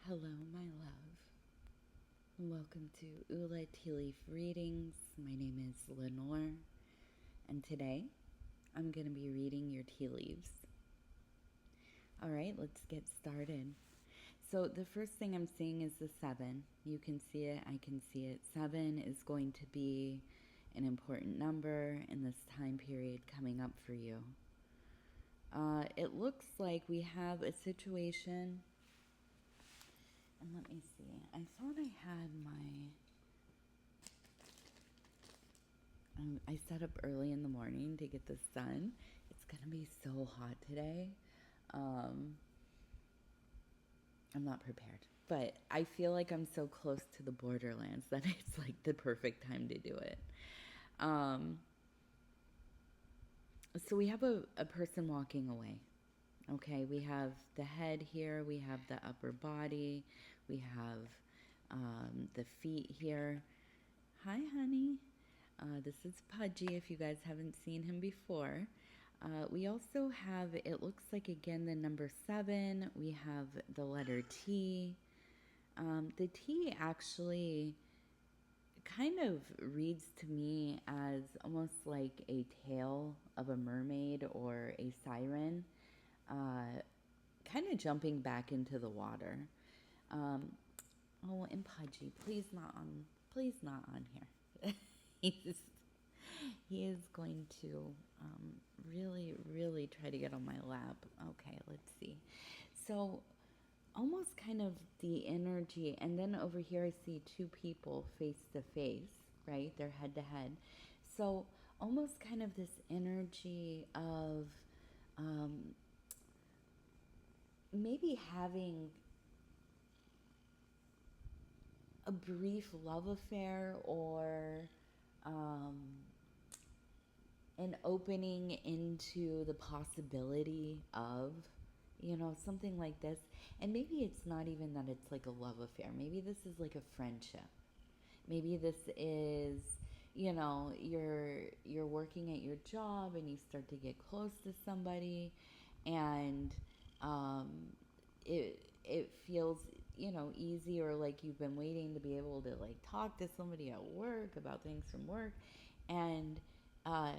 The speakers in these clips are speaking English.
Hello, my love. Welcome to Ula Tea Leaf Readings. My name is Lenore, and today I'm going to be reading your tea leaves. All right, let's get started. So, the first thing I'm seeing is the 7. You can see it, I can see it. 7 is going to be an important number in this time period coming up for you. It looks like we have a situation. And let me see. I thought I had I set up early in the morning to get this done. It's going to be so hot today. I'm not prepared. But I feel like I'm so close to the borderlands that it's like the perfect time to do it. So we have a person walking away. Okay, we have the head here, we have the upper body, we have the feet here. Hi, honey. This is Pudgy, if you guys haven't seen him before. We also have, it looks like again, the number 7. We have the letter T. The T actually kind of reads to me as almost like a tail of a mermaid or a siren, kind of jumping back into the water. Oh, and Pudgy, please not on here. He is going to really try to get on my lap. Okay, let's see. So almost kind of the energy, and then over here I see 2 people face to face, right? They're head to head. So almost kind of this energy of maybe having a brief love affair or an opening into the possibility of, something like this. And maybe it's not even that it's like a love affair. Maybe this is like a friendship. Maybe this is, you're working at your job and you start to get close to somebody, and um, it feels easy, or like you've been waiting to be able to like talk to somebody at work about things from work, and uh,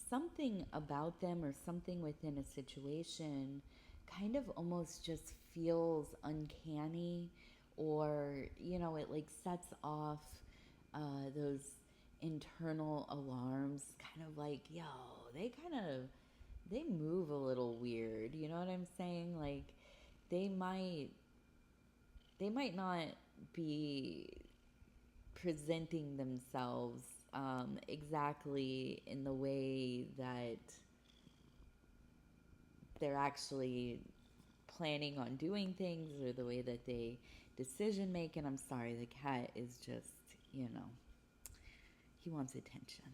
something about them or something within a situation kind of almost just feels uncanny, or it like sets off those internal alarms, kind of like, yo, they move a little weird, you know what I'm saying? Like they might not be presenting themselves exactly in the way that they're actually planning on doing things, or the way that they decision make. And I'm sorry, the cat is just, he wants attention.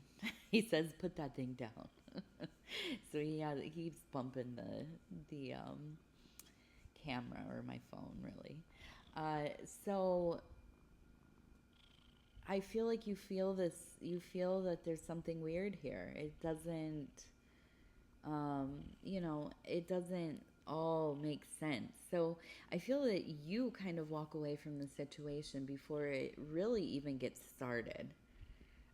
He says, "Put that thing down." So he keeps bumping the camera, or my phone, really. So I feel like you feel this. You feel that there's something weird here. It doesn't, it doesn't all make sense. So I feel that you kind of walk away from the situation before it really even gets started.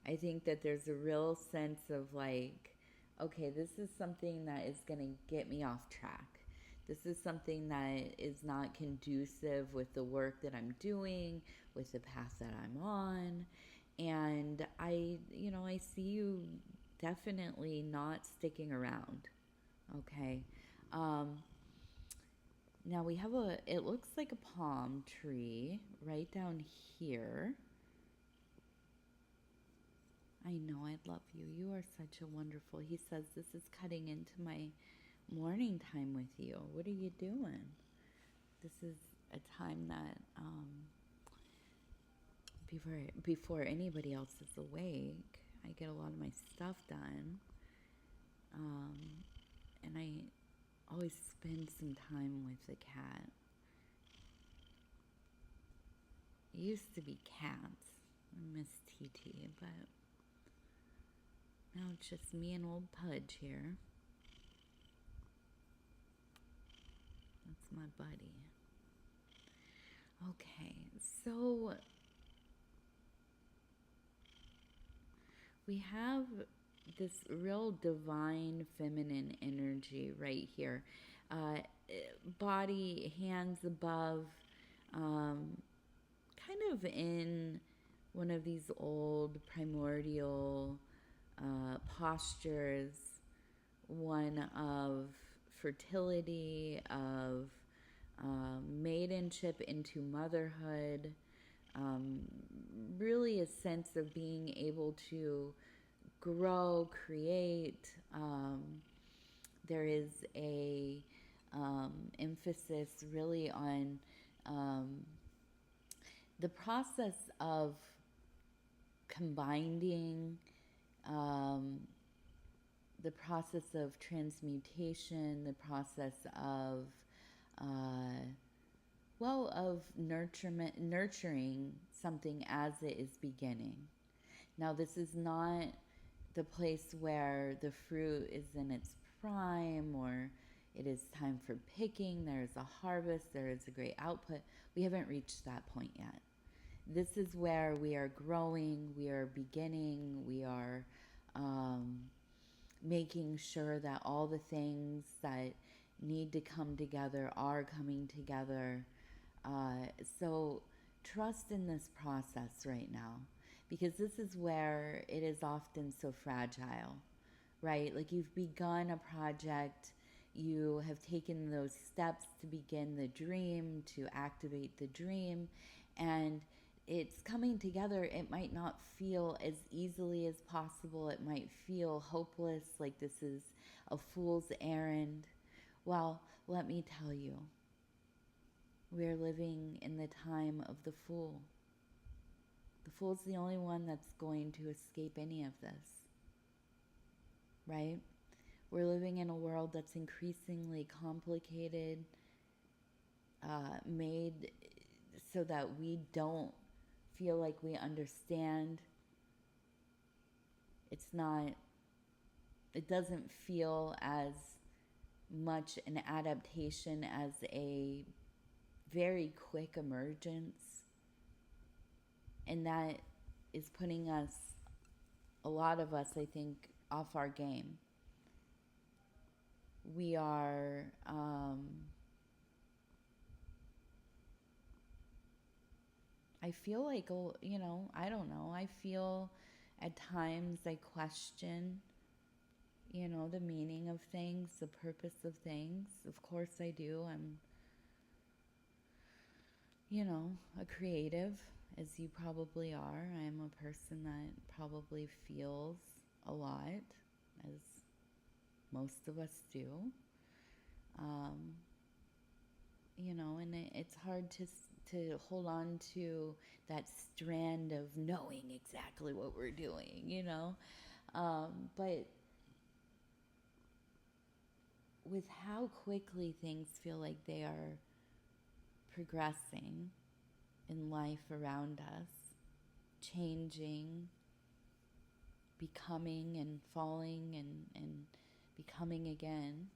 I think that there's a real sense of like, okay, this is something that is going to get me off track. This is something that is not conducive with the work that I'm doing, with the path that I'm on. And I see you definitely not sticking around. Okay. Now we have it looks like a palm tree right down here. I know, I love you. You are such a wonderful. He says this is cutting into my morning time with you. What are you doing? This is a time that before anybody else is awake, I get a lot of my stuff done, and I always spend some time with the cat. It used to be cats. I miss TT, but now it's just me and old Pudge here. That's my buddy. Okay, so we have this real divine feminine energy right here. Uh, Body, hands above, um, kind of in one of these old primordial postures, one of fertility, of maidenship into motherhood, um, really a sense of being able to grow, create. There is a emphasis really on um, the process of combining, um, the process of transmutation, the process of of nurturing something as it is beginning. Now, this is not the place where the fruit is in its prime or it is time for picking, there is a harvest, there is a great output. We haven't reached that point yet. This is where we are growing, we are beginning, we are making sure that all the things that need to come together are coming together. So trust in this process right now, because this is where it is often so fragile, right? Like you've begun a project, you have taken those steps to begin the dream, to activate the dream, and it's coming together. It might not feel as easily as possible. It might feel hopeless, like this is a fool's errand. Well, let me tell you, we're living in the time of the fool. The fool's the only one that's going to escape any of this, right? We're living in a world that's increasingly complicated, made so that we don't feel like we understand. It doesn't feel as much an adaptation as a very quick emergence. And that is putting us, a lot of us, I think, off our game. We are I feel like, I don't know. I feel at times I question, the meaning of things, the purpose of things. Of course I do. I'm, a creative, as you probably are. I am a person that probably feels a lot, as most of us do. And it's hard to hold on to that strand of knowing exactly what we're doing. But with how quickly things feel like they are progressing in life around us, changing, becoming and falling and becoming again.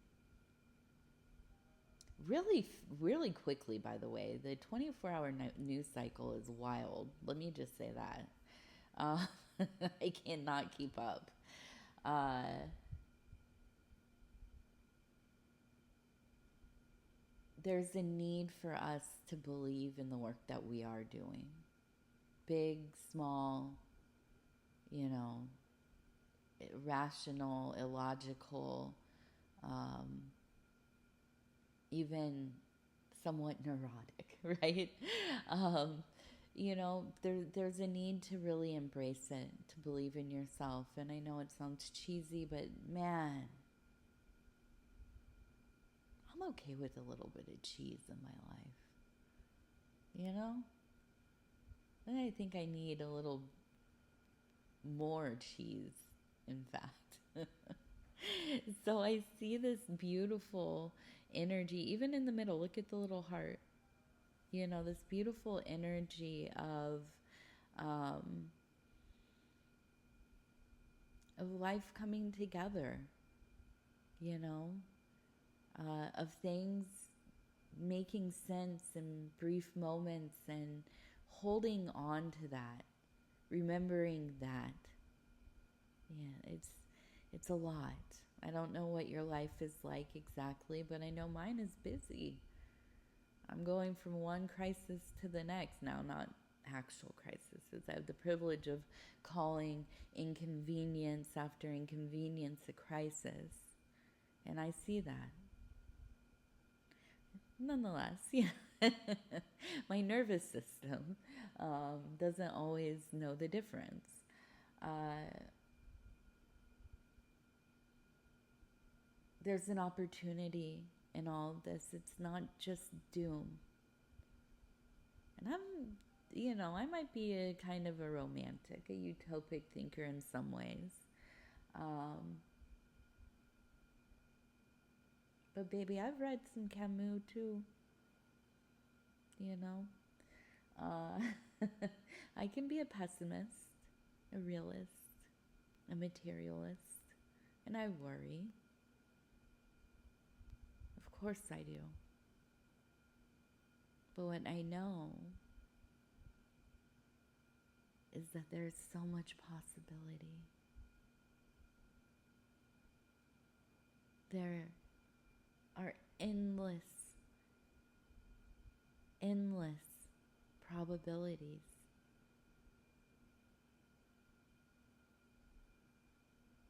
Really, really quickly, by the way. The 24-hour news cycle is wild. Let me just say that. Uh, I cannot keep up. There's a need for us to believe in the work that we are doing. Big, small, rational, illogical, even somewhat neurotic, right? There's a need to really embrace it, to believe in yourself. And I know it sounds cheesy, but man, I'm okay with a little bit of cheese in my life. And I think I need a little more cheese, in fact. So I see this beautiful energy, even in the middle. Look at the little heart. This beautiful energy um, of life coming together, of things making sense in brief moments and holding on to that, remembering that. Yeah, it's a lot. I don't know what your life is like exactly, but I know mine is busy. I'm going from one crisis to the next now, not actual crises. I have the privilege of calling inconvenience after inconvenience a crisis, and I see that. Nonetheless, yeah, my nervous system doesn't always know the difference. There's an opportunity in all of this. It's not just doom. And I might be a kind of a romantic, a utopic thinker in some ways. Um, but baby, I've read some Camus too, you know. I can be a pessimist, a realist, a materialist, and I worry. Of course I do. But what I know is that there's so much possibility. There are endless probabilities.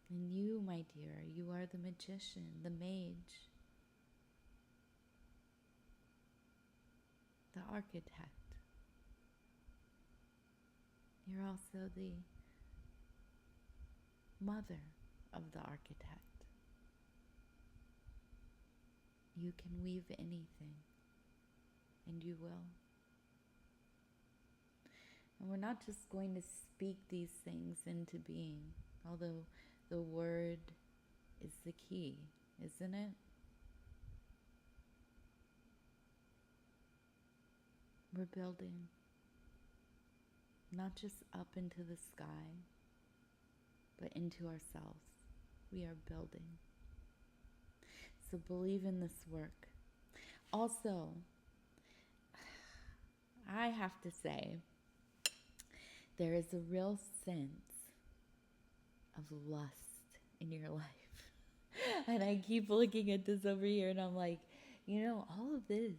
And you, my dear, you are the magician, the mage, the architect. You're also the mother of the architect. You can weave anything, and you will. And we're not just going to speak these things into being, although the word is the key, isn't it? We're building, not just up into the sky, but into ourselves. We are building. So believe in this work. Also, I have to say, there is a real sense of lust in your life. And I keep looking at this over here and I'm like, all of this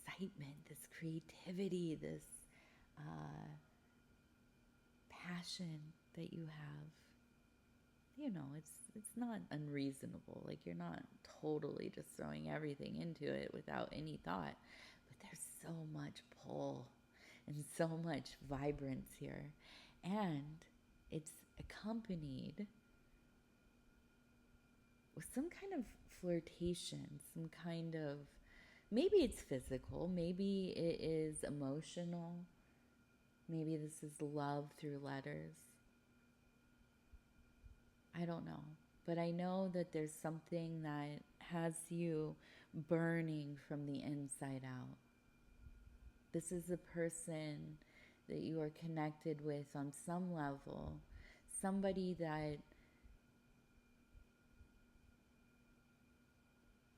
excitement, this creativity, this passion that you have, it's not unreasonable. Like, you're not totally just throwing everything into it without any thought. But there's so much pull and so much vibrance here. And it's accompanied with some kind of flirtation, some kind of, maybe it's physical, maybe it is emotional, maybe this is love through letters. I don't know. But I know that there's something that has you burning from the inside out. This is a person that you are connected with on some level, somebody that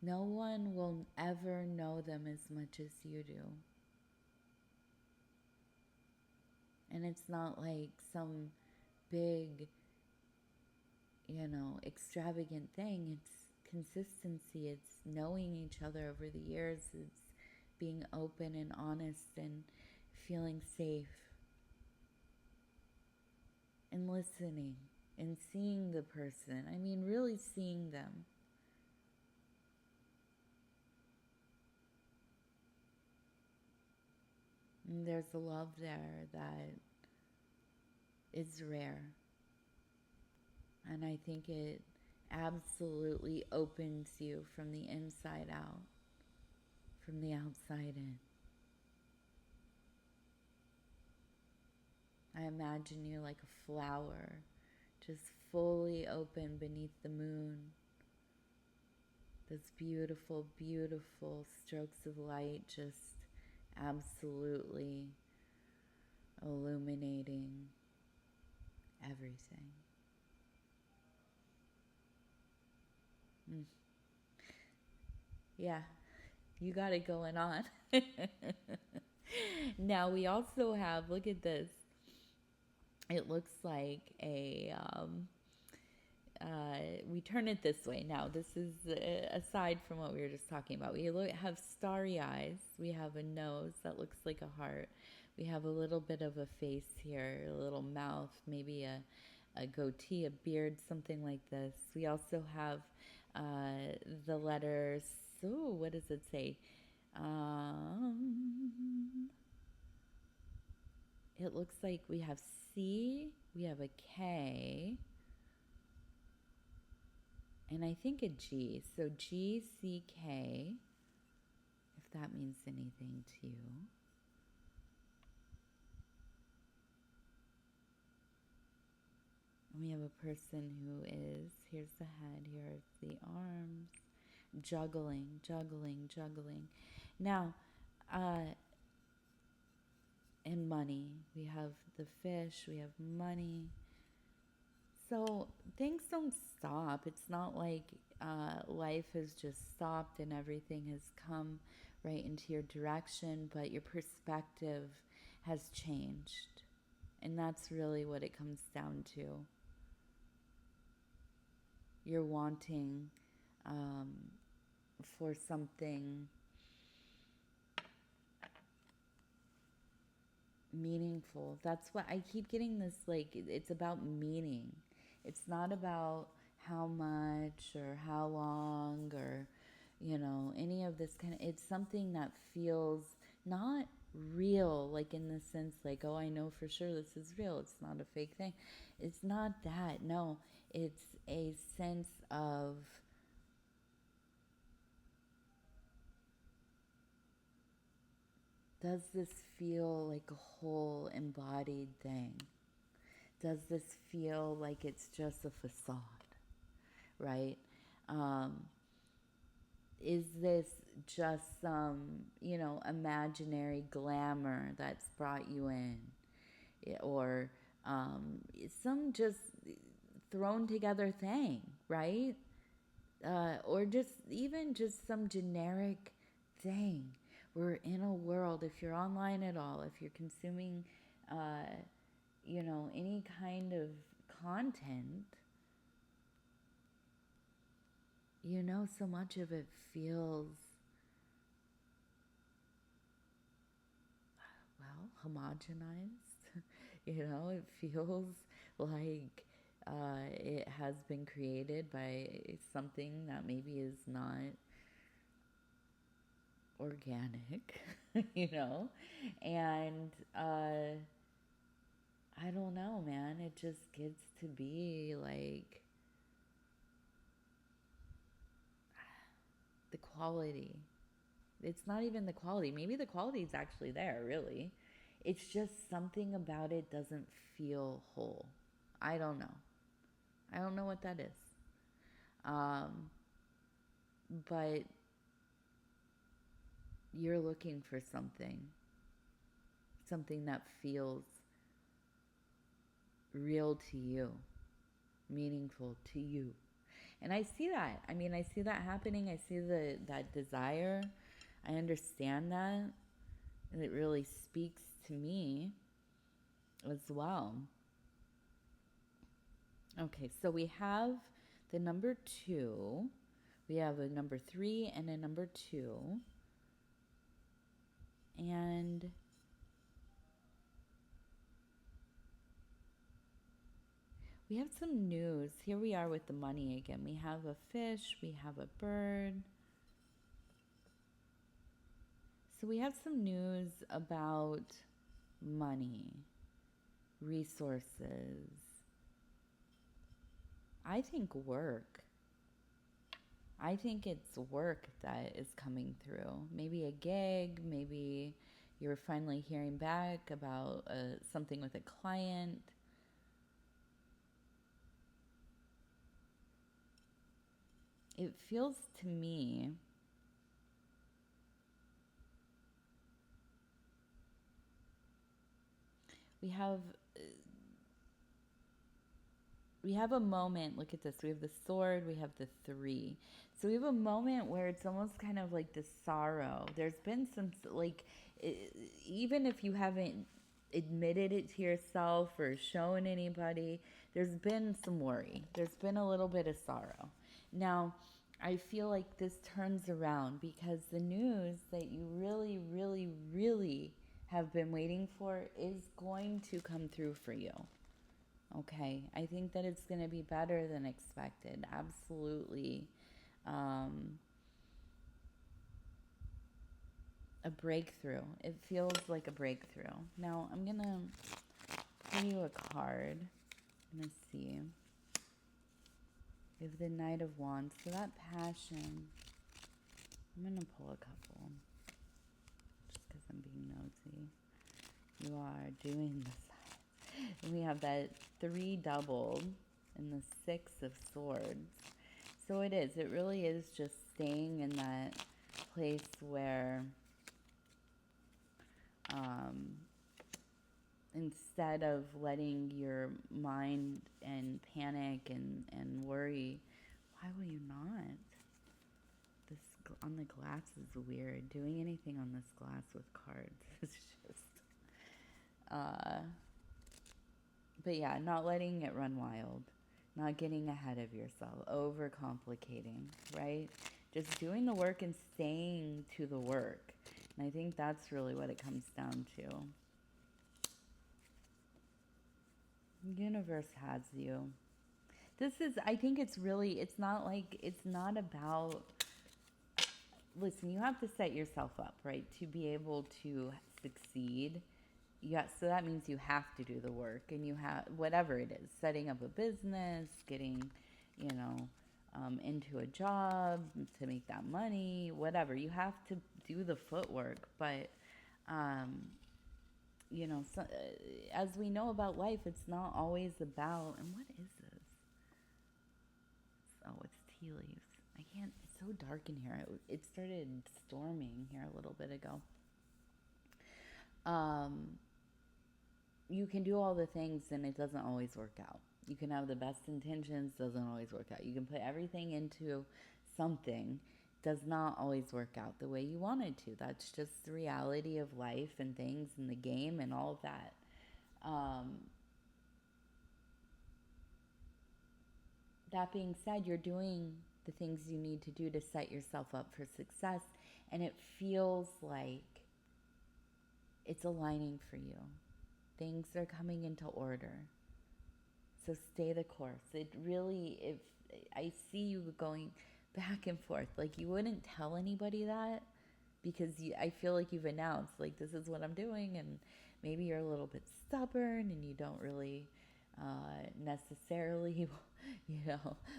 no one will ever know them as much as you do. And it's not like some big, extravagant thing. It's consistency. It's knowing each other over the years. It's being open and honest and feeling safe. And listening and seeing the person. I mean, really seeing them. And there's a love there that is rare. And I think it absolutely opens you from the inside out, from the outside in. I imagine you like a flower, just fully open beneath the moon. Those beautiful, beautiful strokes of light just absolutely illuminating everything. Yeah, you got it going on. Now we also have, look at this. It looks like we turn it this way. Now, this is aside from what we were just talking about. We have starry eyes. We have a nose that looks like a heart. We have a little bit of a face here, a little mouth, maybe a goatee, a beard, something like this. We also have the letters. Ooh, what does it say? It looks like we have C, we have a K, and I think a G. So GCK, if that means anything to you. And we have a person who is, here's the head, here's the arms, juggling, juggling, juggling. Now, and money. We have the fish, we have money. So things don't stop. It's not like life has just stopped and everything has come right into your direction, but your perspective has changed. And that's really what it comes down to. You're wanting for something meaningful. That's what I keep getting this, like, it's about meaning. It's not about how much or how long or, any of this kind of, it's something that feels not real, like in the sense, like, oh, I know for sure this is real. It's not a fake thing. It's not that. No, it's a sense of, does this feel like a whole embodied thing? Does this feel like it's just a facade, right? Is this just some, imaginary glamour that's brought you in? Or some just thrown together thing, right? Or just even just some generic thing. We're in a world, if you're online at all, if you're consuming, any kind of content, so much of it feels, well, homogenized. It feels like it has been created by something that maybe is not organic, and I don't know, man. It just gets to be like the quality. It's not even the quality. Maybe the quality is actually there, really. It's just something about it doesn't feel whole. I don't know. I don't know what that is. But you're looking for something that feels real to you, meaningful to you. And I see that. I mean, I see that happening. I see that desire. I understand that. And it really speaks to me as well. Okay, so we have the number 2. We have a number 3 and a number 2. And we have some news. Here we are with the money again. We have a fish, we have a bird. So we have some news about money, resources. I think work. I think it's work that is coming through. Maybe a gig, maybe you're finally hearing back about something with a client. It feels to me we have we have a moment. Look at this. We have the sword. We have the 3. So we have a moment where it's almost kind of like this sorrow. There's been some, like, even if you haven't admitted it to yourself or shown anybody, there's been some worry. There's been a little bit of sorrow. Now, I feel like this turns around because the news that you really, really, really have been waiting for is going to come through for you. Okay, I think that it's going to be better than expected. Absolutely. Um, a breakthrough. It feels like a breakthrough. Now, I'm going to pull you a card. I'm going to see. We have the Knight of Wands. So that passion, I'm going to pull a couple. Just because I'm being nosy. You are doing the signs. And we have that 3 doubled and the 6 of Swords. So it is. It really is just staying in that place where instead of letting your mind and panic and worry, why will you not? This on the glass is weird. Doing anything on this glass with cards is just... but yeah, not letting it run wild. Not getting ahead of yourself. Overcomplicating, right? Just doing the work and staying to the work. And I think that's really what it comes down to. The universe has you. This is, I think it's really, it's not like, it's not about, listen, you have to set yourself up, right, to be able to succeed. Yeah, so that means you have to do the work, and you have, whatever it is, setting up a business, getting, into a job to make that money, whatever. You have to do the footwork, but, so, as we know about life, it's not always about, and what is this? Oh, it's tea leaves. I can't, it's so dark in here. It started storming here a little bit ago. You can do all the things and it doesn't always work out. You can have the best intentions, doesn't always work out. You can put everything into something, does not always work out the way you wanted to. That's just the reality of life and things and the game and all of that. That being said, you're doing the things you need to do to set yourself up for success, and it feels like it's aligning for you. Things are coming into order. So stay the course. It really, if I see you going back and forth, like you wouldn't tell anybody that because I feel like you've announced, like, this is what I'm doing, and maybe you're a little bit stubborn and you don't really necessarily,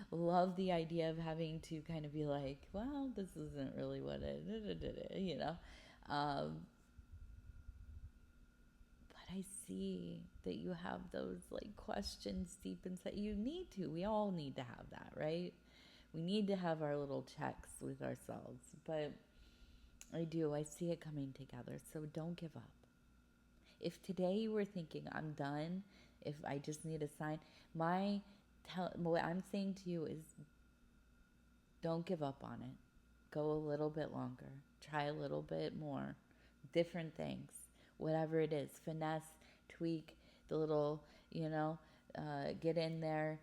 love the idea of having to kind of be like, well, this isn't really what it, but I see that you have those like questions deep inside. You need to. We all need to have that, right? We need to have our little checks with ourselves. But I do. I see it coming together. So don't give up. If today you were thinking, I'm done, if I just need a sign, what I'm saying to you is don't give up on it. Go a little bit longer. Try a little bit more. Different things. Whatever it is. Finesse, tweak, the little, get in there,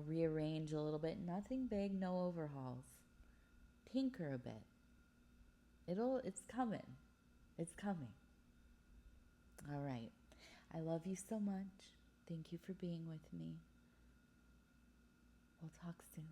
rearrange a little bit. Nothing big, no overhauls. Tinker a bit. It's coming. It's coming. All right. I love you so much. Thank you for being with me. We'll talk soon.